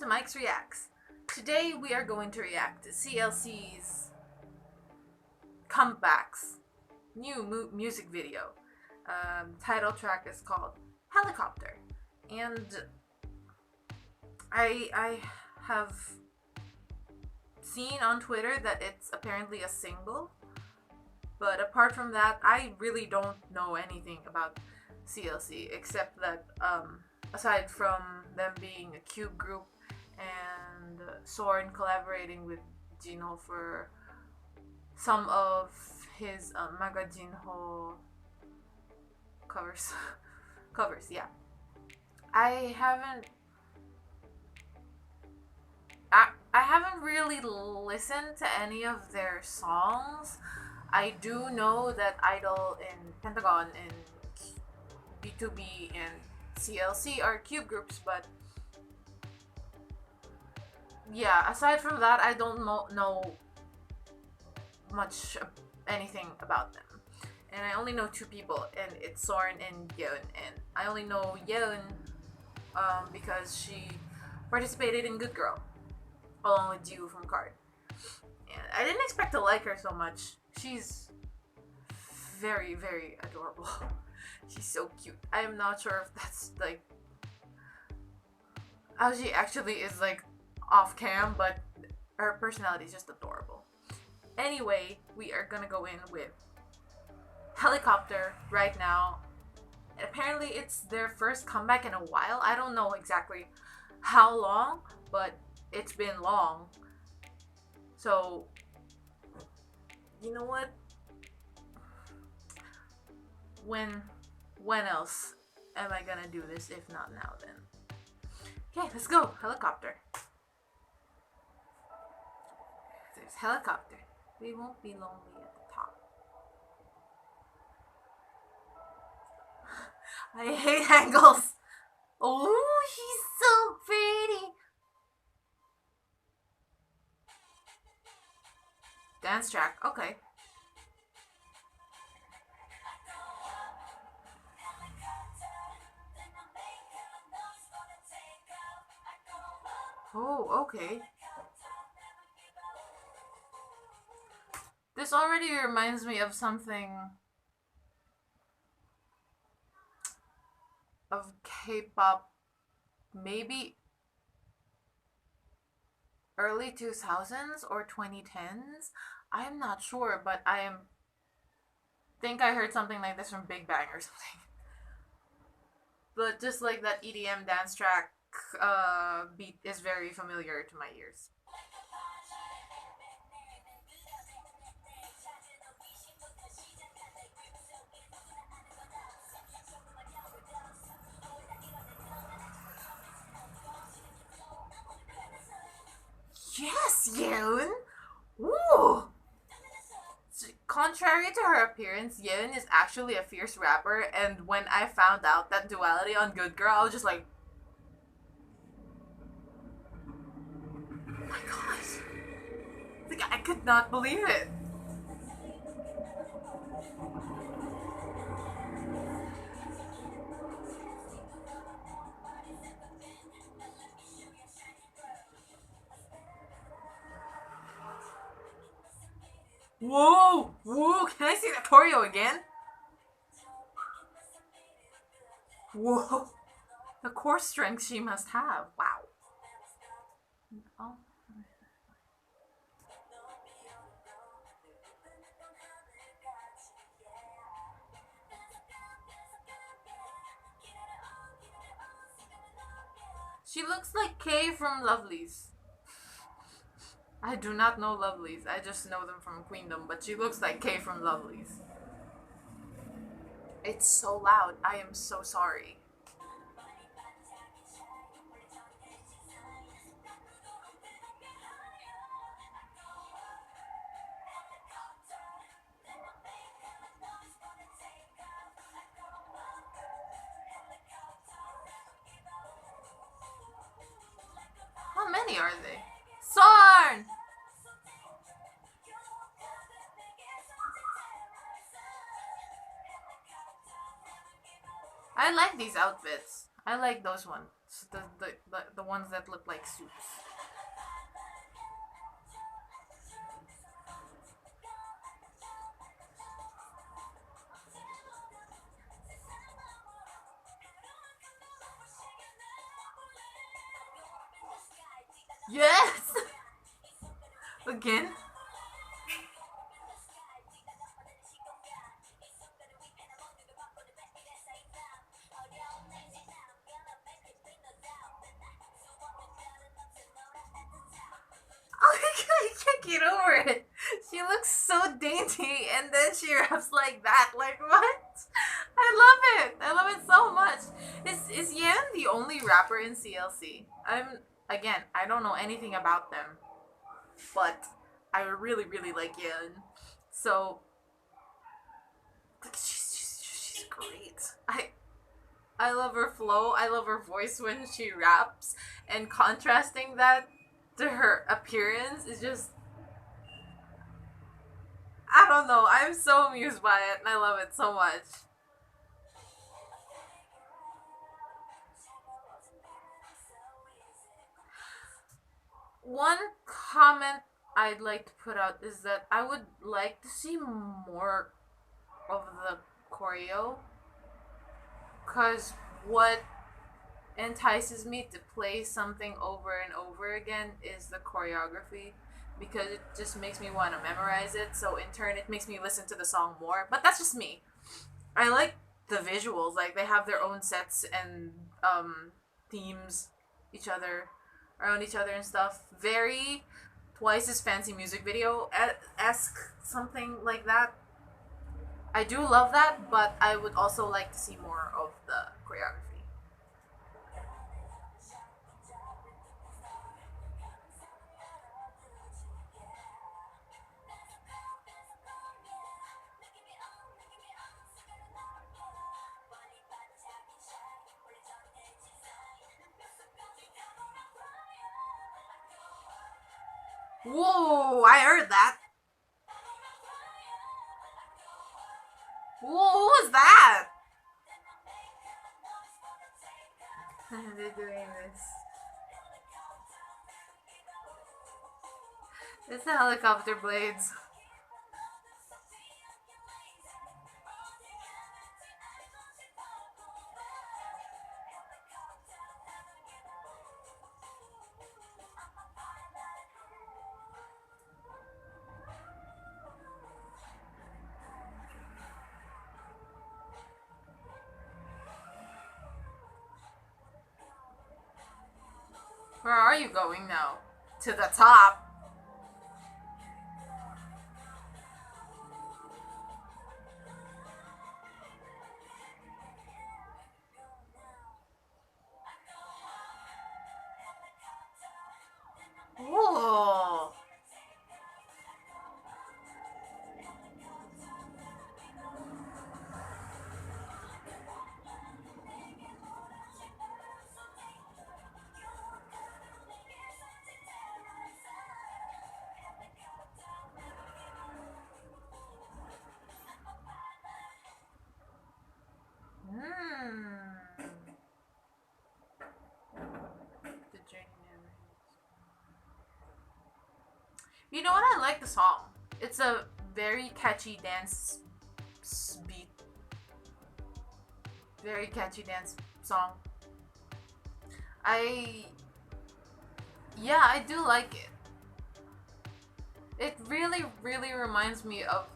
to Mike's Reacts. Today we are going to react to CLC's Comebacks new music video. Title track is called Helicopter, and I have seen on Twitter that it's apparently a single, but apart from that, I really don't know anything about CLC except that aside from them being a cube group and Soren collaborating with Jinho for some of his Maga Jinho covers. Yeah. I haven't really listened to any of their songs. I do know that Idol and Pentagon and B2B and CLC are cube groups, but yeah, aside from that, I don't know much anything about them. And I only know two people, and it's Soren and Yeon. And I only know Yeon because she participated in Good Girl along with Jiwoo from Card. And I didn't expect to like her so much. She's very, very adorable. She's so cute. I am not sure if that's like how she actually is like off cam, but her personality is just adorable. Anyway, we are gonna go in with Helicopter right now. Apparently it's their first comeback in a while. I don't know exactly how long, but it's been long. So, you know what? When else am I gonna do this if not now then? Okay, let's go. Helicopter. There's Helicopter. We won't be lonely at the top. I hate angles. Oh, he's so pretty. Dance track. Okay. Oh, okay. This already reminds me of something of K-pop, maybe early 2000s or 2010s. I'm not sure, but think I heard something like this from Big Bang or something. But just like that EDM dance track beat is very familiar to my ears. Yes, Yeon! Ooh! Contrary to her appearance, Yeon is actually a fierce rapper, and when I found out that duality on Good Girl, I was just like, oh my gosh. Like, I could not believe it. Whoa! Whoa! Can I see that choreo again? Whoa! The core strength she must have. Wow. Oh. She looks like Kay from Lovelies. I do not know Lovelies. I just know them from Queendom, but she looks like Kay from Lovelies. It's so loud. I am so sorry. How many are they? Sarn! I like these outfits. I like those ones. The ones that look like suits. Yes! Again? I can't get over it. She looks so dainty and then she raps like that. Like, what? I love it. I love it so much. Is Yan the only rapper in CLC? Again, I don't know anything about them, but I really, really like Yan. So, she's great. I love her flow. I love her voice when she raps, and contrasting that to her appearance is just, I don't know. I'm so amused by it and I love it so much. One comment I'd like to put out is that I would like to see more of the choreo, because what entices me to play something over and over again is the choreography, because it just makes me want to memorize it, so in turn it makes me listen to the song more. But that's just me. I like the visuals, like they have their own sets and themes each other around each other and stuff. Very Twice's fancy music video esque, something like that. I do love that, but I would also like to see more of the choreography. Whoa, I heard that. Whoa, who was that? They're doing this. It's the helicopter blades. Where are you going now? To the top. Whoa. The journey never ends. You know what? I like the song. It's a very catchy dance beat. Very catchy dance song. Yeah, I do like it. It really, really reminds me of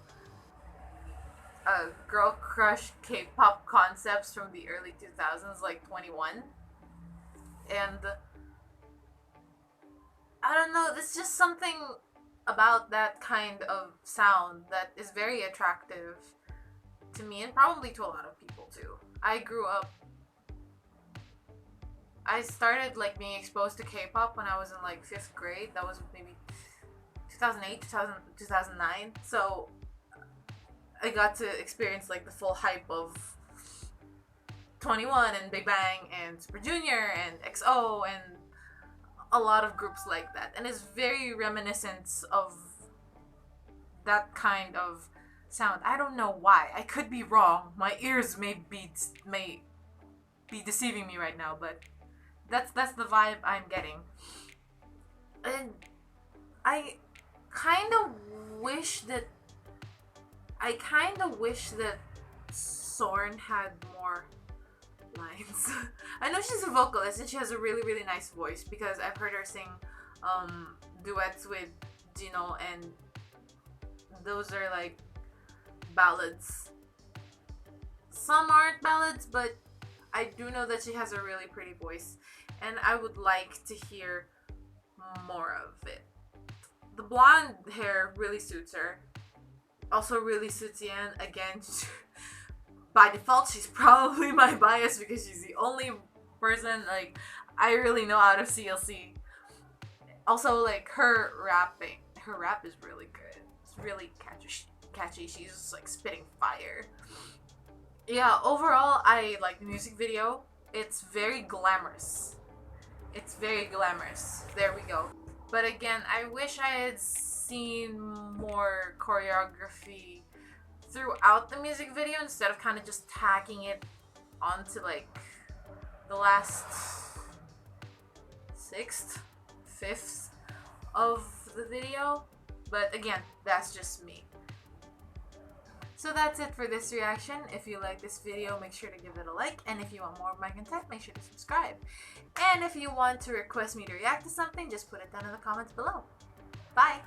girl crush K-pop concepts from the early 2000s, like 21. And I don't know, there's just something about that kind of sound that is very attractive to me, and probably to a lot of people too. I started like being exposed to K-pop when I was in like 5th grade. That was maybe 2008, 2009. So I got to experience like the full hype of 21 and Big Bang and Super Junior and XO and a lot of groups like that. And it's very reminiscent of that kind of sound. I don't know why. I could be wrong. My ears may be deceiving me right now, but That's the vibe I'm getting. And I kind of wish that Sorn had more lines. I know she's a vocalist and she has a really really nice voice because I've heard her sing duets with Gino, and those are like ballads. Some aren't ballads, but I do know that she has a really pretty voice, and I would like to hear more of it. The blonde hair really suits her. Also really suits Yan. Again, by default, she's probably my bias because she's the only person like I really know out of CLC. Also, like her rap is really good. It's really catchy. She's just like spitting fire. Yeah, overall, I like the music video. It's very glamorous. There we go. But again, I wish I had seen more choreography throughout the music video instead of kind of just tacking it onto like the last sixth, fifth of the video. But again, that's just me. So that's it for this reaction. If you like this video, make sure to give it a like. And if you want more of my content, make sure to subscribe. And if you want to request me to react to something, just put it down in the comments below. Bye!